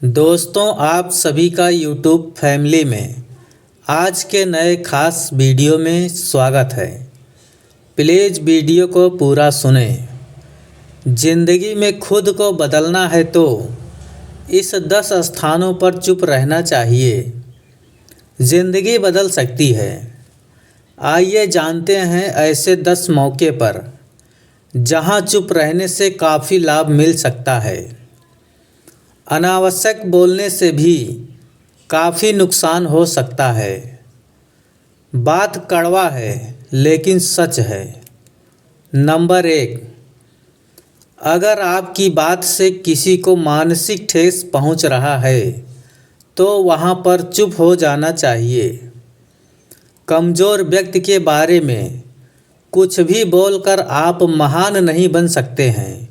दोस्तों, आप सभी का YouTube फैमिली में आज के नए खास वीडियो में स्वागत है। प्लीज़ वीडियो को पूरा सुनें। ज़िंदगी में खुद को बदलना है तो इस 10 स्थानों पर चुप रहना चाहिए। ज़िंदगी बदल सकती है। आइए जानते हैं ऐसे 10 मौके पर जहां चुप रहने से काफ़ी लाभ मिल सकता है। अनावश्यक बोलने से भी काफ़ी नुकसान हो सकता है। बात कड़वा है लेकिन सच है। नंबर 1, अगर आपकी बात से किसी को मानसिक ठेस पहुंच रहा है तो वहां पर चुप हो जाना चाहिए। कमज़ोर व्यक्ति के बारे में कुछ भी बोलकर आप महान नहीं बन सकते हैं।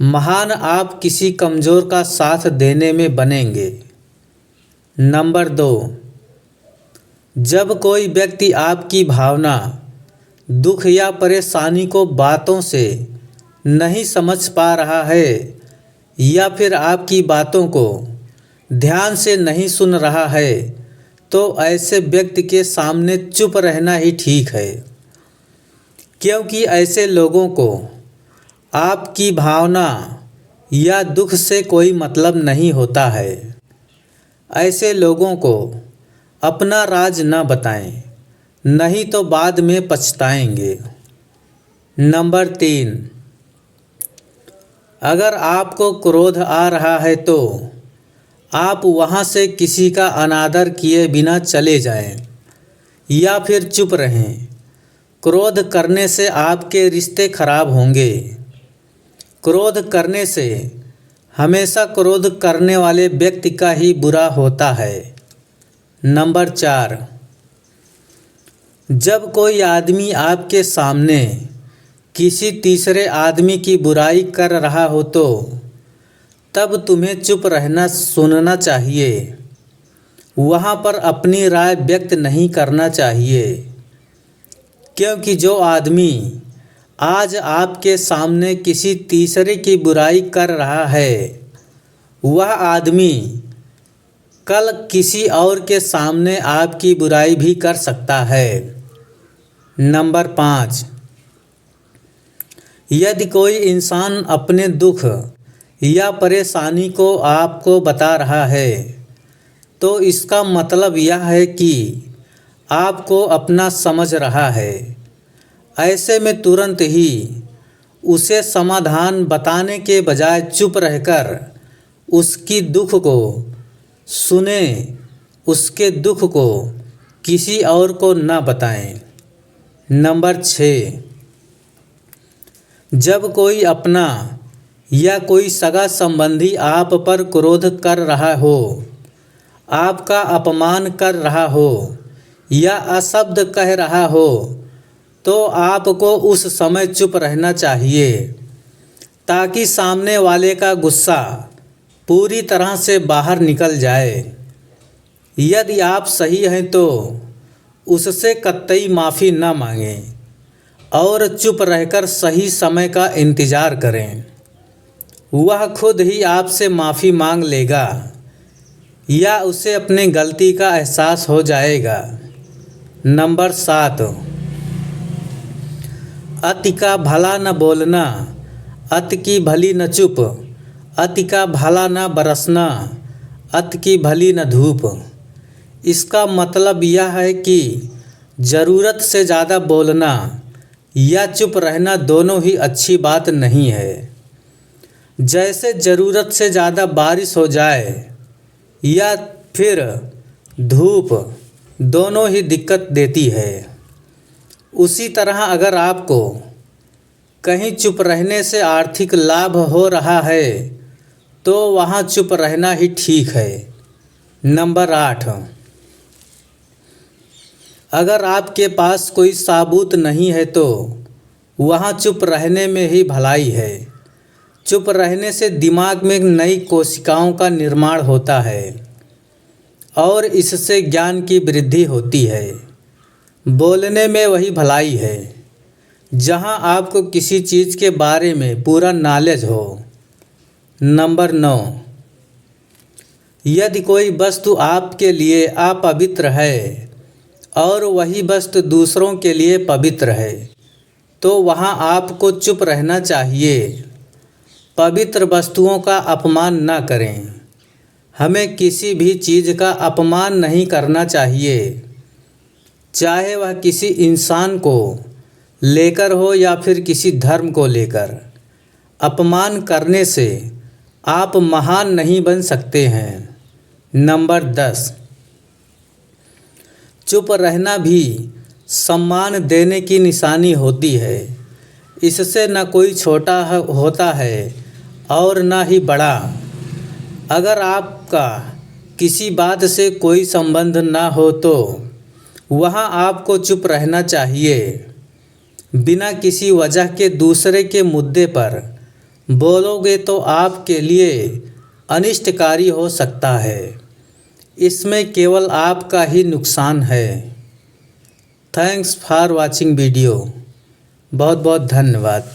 महान आप किसी कमज़ोर का साथ देने में बनेंगे। नंबर 2, जब कोई व्यक्ति आपकी भावना, दुख या परेशानी को बातों से नहीं समझ पा रहा है या फिर आपकी बातों को ध्यान से नहीं सुन रहा है तो ऐसे व्यक्ति के सामने चुप रहना ही ठीक है, क्योंकि ऐसे लोगों को आपकी भावना या दुख से कोई मतलब नहीं होता है। ऐसे लोगों को अपना राज न बताएं, नहीं तो बाद में पछताएंगे। नंबर 3, अगर आपको क्रोध आ रहा है तो आप वहां से किसी का अनादर किए बिना चले जाएं या फिर चुप रहें। क्रोध करने से आपके रिश्ते खराब होंगे। क्रोध करने से हमेशा क्रोध करने वाले व्यक्ति का ही बुरा होता है। नंबर 4, जब कोई आदमी आपके सामने किसी तीसरे आदमी की बुराई कर रहा हो तो तब तुम्हें चुप रहना सुनना चाहिए। वहाँ पर अपनी राय व्यक्त नहीं करना चाहिए, क्योंकि जो आदमी आज आपके सामने किसी तीसरे की बुराई कर रहा है वह आदमी कल किसी और के सामने आपकी बुराई भी कर सकता है। नंबर 5, यदि कोई इंसान अपने दुख या परेशानी को आपको बता रहा है तो इसका मतलब यह है कि आपको अपना समझ रहा है। ऐसे में तुरंत ही उसे समाधान बताने के बजाय चुप रहकर उसकी दुख को सुने, उसके दुख को किसी और को न बताएं। नंबर 6, जब कोई अपना या कोई सगा संबंधी आप पर क्रोध कर रहा हो, आपका अपमान कर रहा हो या अशब्द कह रहा हो तो आपको उस समय चुप रहना चाहिए, ताकि सामने वाले का गुस्सा पूरी तरह से बाहर निकल जाए। यदि आप सही हैं तो उससे कतई माफ़ी न मांगें और चुप रहकर सही समय का इंतज़ार करें। वह खुद ही आपसे माफ़ी मांग लेगा या उसे अपने गलती का एहसास हो जाएगा। नंबर 7, अति का भला न बोलना, अति की भली न चुप, अति का भला न बरसना, अति की भली न धूप। इसका मतलब यह है कि ज़रूरत से ज़्यादा बोलना या चुप रहना दोनों ही अच्छी बात नहीं है। जैसे ज़रूरत से ज़्यादा बारिश हो जाए या फिर धूप, दोनों ही दिक्कत देती है। उसी तरह अगर आपको कहीं चुप रहने से आर्थिक लाभ हो रहा है तो वहाँ चुप रहना ही ठीक है। नंबर 8, अगर आपके पास कोई सबूत नहीं है तो वहाँ चुप रहने में ही भलाई है। चुप रहने से दिमाग में नई कोशिकाओं का निर्माण होता है और इससे ज्ञान की वृद्धि होती है। बोलने में वही भलाई है जहां आपको किसी चीज़ के बारे में पूरा नॉलेज हो। नंबर 9, यदि कोई वस्तु आपके लिए अपवित्र है और वही वस्तु दूसरों के लिए पवित्र है, तो वहाँ आपको चुप रहना चाहिए। पवित्र वस्तुओं का अपमान न करें। हमें किसी भी चीज़ का अपमान नहीं करना चाहिए, चाहे वह किसी इंसान को लेकर हो या फिर किसी धर्म को लेकर। अपमान करने से आप महान नहीं बन सकते हैं। नंबर 10, चुप रहना भी सम्मान देने की निशानी होती है। इससे न कोई छोटा होता है और न ही बड़ा। अगर आपका किसी बात से कोई संबंध ना हो तो वहाँ आपको चुप रहना चाहिए। बिना किसी वजह के दूसरे के मुद्दे पर बोलोगे तो आपके लिए अनिष्टकारी हो सकता है। इसमें केवल आपका ही नुकसान है। Thanks for watching video. बहुत बहुत धन्यवाद।